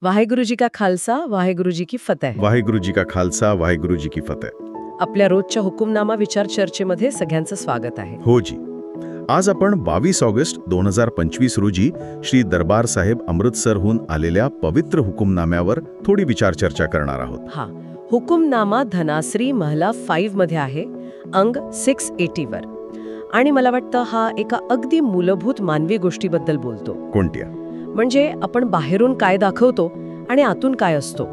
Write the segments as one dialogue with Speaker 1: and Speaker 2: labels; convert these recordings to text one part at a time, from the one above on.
Speaker 1: वाहेगुरु जी का खालसा वाहेगुरु जी की फतेह.
Speaker 2: वाहेगुरु जी का खालसा वाहेगुरु जी की फतेह.
Speaker 1: आपल्या रोजच्या हुकुमनामा विचार चर्चेमध्ये सगळ्यांचं स्वागत आहे.
Speaker 2: हो जी. आज आपण 22 ऑगस्ट 2025 रोजी श्री दरबार साहेब अमृतसरहून आलेल्या पवित्र हुकुमनाम्यावर थोडी विचार चर्चा करणार आहोत.
Speaker 1: हा हुकुमनामा धनाश्री महला 5 मध्ये आहे, अंग 680 वर. आणि मला वाटतं हा एका अगदी मूलभूत मानवी गोष्टीबद्दल बोलतो.
Speaker 2: कोणत्या?
Speaker 1: म्हणजे आपण बाहेरून काय दाखवतो आणि आतून काय असतो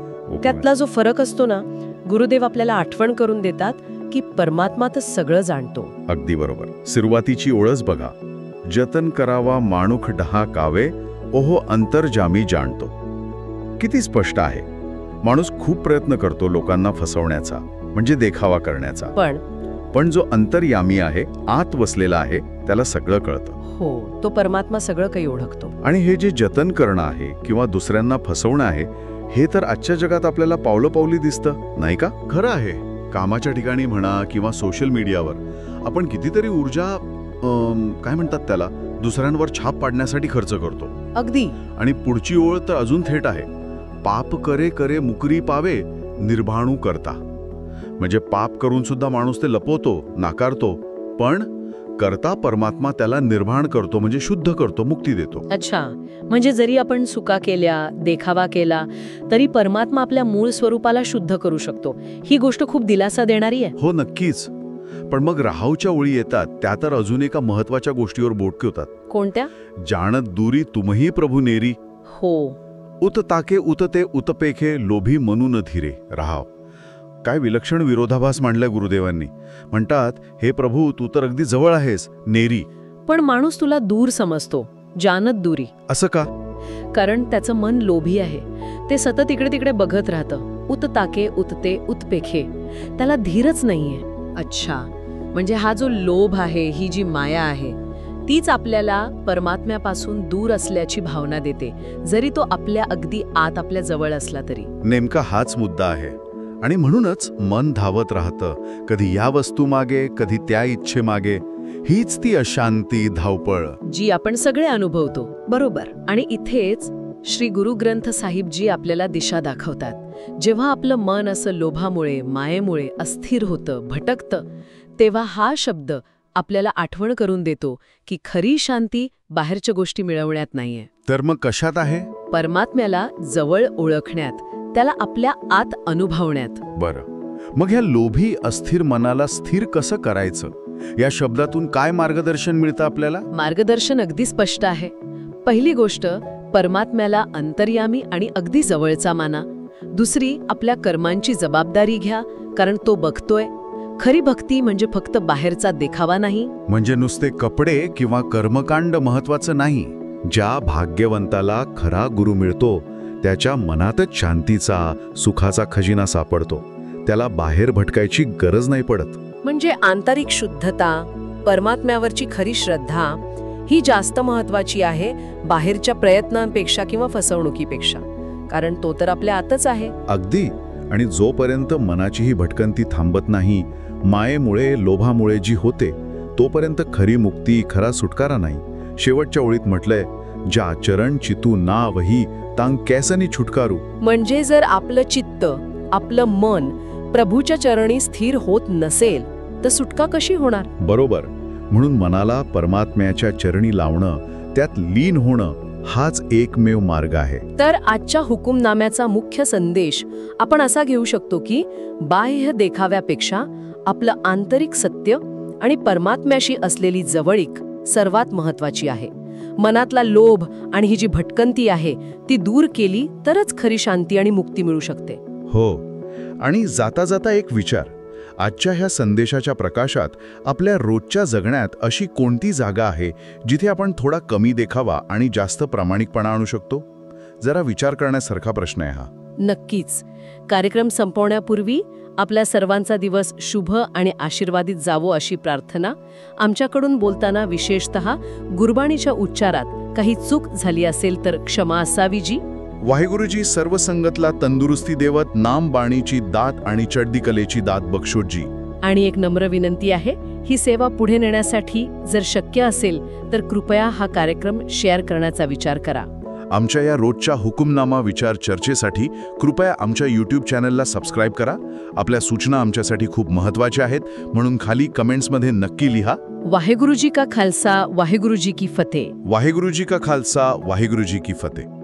Speaker 1: त्यातला जो फरक असतो ना. गुरुदेव आपल्याला आठवण करून देतात की परमात्मा तर सगळं जाणतो.
Speaker 2: अगदी बरोबर. सुरुवातीची ओळख बघा. जतन करावा माणूख डहा कावे, ओहो अंतर्जामी जाणतो. किती स्पष्ट आहे. माणूस खूप प्रयत्न करतो लोकांना फसवण्याचा, म्हणजे देखावा करण्याचा. पण जो अंतर्यामी आहे, आत वसलेला आहे, त्याला सगळं कळतं.
Speaker 1: हो, तो परमात्मा सगळं काही ओळखतो.
Speaker 2: आणि हे जे जतन करणं आहे किंवा दुसऱ्यांना फसवणं आहे, हे तर आजच्या जगात आपल्याला पावलोपावली दिसतं, नाही का? खरं आहे. कामाच्या ठिकाणी म्हणा किंवा सोशल मीडियावर आपण कितीतरी ऊर्जा काय म्हणतात त्याला, दुसऱ्यांवर छाप पाडण्यासाठी खर्च करतो.
Speaker 1: अगदी. आणि
Speaker 2: पुढची ओळ तर अजून थेट आहे. पाप करे करे मुकरी पावे, निर्भाणू करता. म्हणजे पाप करून सुद्धा माणूस ते लपवतो, नाकारतो, पण करता परमात्मा त्याला निर्भाण करतो, म्हणजे शुद्ध करतो, मुक्ती देतो.
Speaker 1: अच्छा, म्हणजे जरी आपण चुका केल्या, देखावा केला, तरी परमात्मा आपल्या मूळ स्वरूपाला शुद्ध करू शकतो. ही गोष्ट खूप दिलासा देणारी आहे.
Speaker 2: हो, नक्कीच. पण मग राहावच्या ओळी येतात, त्या तर अजून एका महत्वाच्या गोष्टीवर बोट ठेवतात.
Speaker 1: कोणत्या?
Speaker 2: जाणत दूरी तुम्ही प्रभू नेरी.
Speaker 1: हो.
Speaker 2: उत ताके उतते उतपेखे, लोभी म्हणून धीरे राहाव. काय विलक्षण विरोधाभास मांडलाय गुरुदेवांनी. म्हणतात, हे प्रभू, तू तर अगदी जवळ आहेस, नेरी.
Speaker 1: पण माणूस तुला दूर समजतो, जानत दुरी.
Speaker 2: असं का?
Speaker 1: कारण त्याचं मन लोभी आहे. ते सतत इकडे तिकडे बघत राहतं. उत ताके उतते उत्पेखे. त्याला धीरच नाहीये. अच्छा, म्हणजे हा जो लोभ आहे, ही जी माया आहे, तीच आपल्याला परमात्म्यापासून दूर असल्याची भावना देते, जरी तो आपल्या अगदी आत आपल्या जवळ असला तरी.
Speaker 2: नेमका हाच मुद्दा आहे. आणि म्हणूनच मन धावत राहतं, कधी या वस्तू मागे, कधी त्या इच्छे मागे. हीच ती अशांती, धावपळ
Speaker 1: जी आपण सगळे अनुभवतो. बरोबर. आणि इथेच श्री गुरु ग्रंथ साहिबजी आपल्याला दिशा दाखवतात. जेव्हा आपलं मन असं लोभामुळे, मायेमुळे अस्थिर होतं, भटकतं, तेव्हा हा शब्द आपल्याला आठवण करून देतो की खरी शांती बाहेरच्या गोष्टी मिळवण्यात नाहीये.
Speaker 2: तर मग कशात आहे?
Speaker 1: परमात्म्याला जवळ ओळखण्यात, त्याला आपल्या आत अनुभवण्यात.
Speaker 2: बरं, मग ह्या लोभी अस्थिर मनाला स्थिर कसं करायचं? या शब्दातून काय मार्गदर्शन मिळतं आपल्याला?
Speaker 1: मार्गदर्शन अगदी स्पष्ट आहे. पहिली गोष्ट, परमात्म्याला अंतर्यामी आणि अगदी जवळचा माना. दुसरी, आपल्या कर्मांची जबाबदारी घ्या, कारण तो बघतोय. खरी भक्ती म्हणजे फक्त बाहेरचा देखावा नाही.
Speaker 2: म्हणजे नुसते कपडे किंवा कर्मकांड महत्वाचं नाही. ज्या भाग्यवंताला खरा गुरु मिळतो, त्याच्या मनातच शांतीचा, सुखाचा खजिना सापडतो. त्याला बाहेर भटकायची गरज नाही पडत.
Speaker 1: म्हणजे आंतरिक शुद्धता, परमात्म्यावरची खरी श्रद्धा, ही जास्त महत्वाची आहे बाहेरच्या प्रयत्नांपेक्षा किंवा फसवणुकीपेक्षा. कारण तो तर आपल्या आतच आहे.
Speaker 2: अगदी. आणि जोपर्यंत मनाची ही भटकंती थांबत नाही, मायेमुळे, लोभामुळे जी होते, तोपर्यंत खरी मुक्ती, खरा सुटकारा नाही. शेवटच्या ओळीत म्हटलंय, ज्या चरण चितू ना वही, तांग कैसनी छुटकारू.
Speaker 1: म्हणजे जर आपलं चित्त, आपलं मन प्रभूच्या चरणी स्थिर होत नसेल, तर सुटका कशी होणार?
Speaker 2: बरोबर. म्हणून मनाला परमात्म्याच्या चरणी लावणं, त्यात लीन होणं, हाच एकमेव मार्ग आहे.
Speaker 1: तर आजच्या हुकुमनाम्याचा मुख्य संदेश आपण असा घेऊ शकतो की बाह्य देखाव्यापेक्षा आपलं आंतरिक सत्य आणि परमात्म्याशी असलेली जवळीक सर्वात महत्वाची आहे. मनातला लोभ आणि ही जी भटकंती आहे, ती दूर केली तरच खरी शांती आणि मुक्ती मिळू शकते.
Speaker 2: हो. आणि जाता जाता एक विचार. आजच्या ह्या संदेशाच्या प्रकाशात आपल्या रोजच्या जगण्यात अशी कोणती जागा आहे जिथे आपण थोडा कमी देखावा आणि जास्त प्रामाणिकपणा आणू शकतो? जरा विचार करण्यासारखा प्रश्न आहे हा.
Speaker 1: नक्कीच. कार्यक्रम संपवण्यापूर्वी आपल्या सर्वांचा दिवस शुभ आणि आशीर्वादित जावो अशी प्रार्थना. आमच्याकडून बोलताना विशेषतः गुरबाणीच्या उच्चारात काही चूक झाली असेल तर क्षमा असावी जी.
Speaker 2: वाहेगुरुजी सर्व संगतला तंदुरुस्ती देवत, नाम बाणीची दात आणि चढदी कलेची दात बक्षोजी.
Speaker 1: आणि एक नम्र विनंती आहे, ही सेवा पुढे नेण्यासाठी जर शक्य असेल तर कृपया हा कार्यक्रम शेअर करण्याचा विचार करा.
Speaker 2: आमच्या या रोजच्या हुकुमनामा विचार चर्चेसाठी कृपया आमच्या YouTube चॅनलला सबस्क्राईब करा. आपल्या सूचना आमच्यासाठी खूप महत्त्वाच्या आहेत, म्हणून खाली कमेंट्समध्ये नक्की लिहा.
Speaker 1: वाहेगुरु जी का खालसा, वाहेगुरु जी की फतेह.
Speaker 2: वाहेगुरु जी का खालसा, वाहेगुरु जी की फतेह.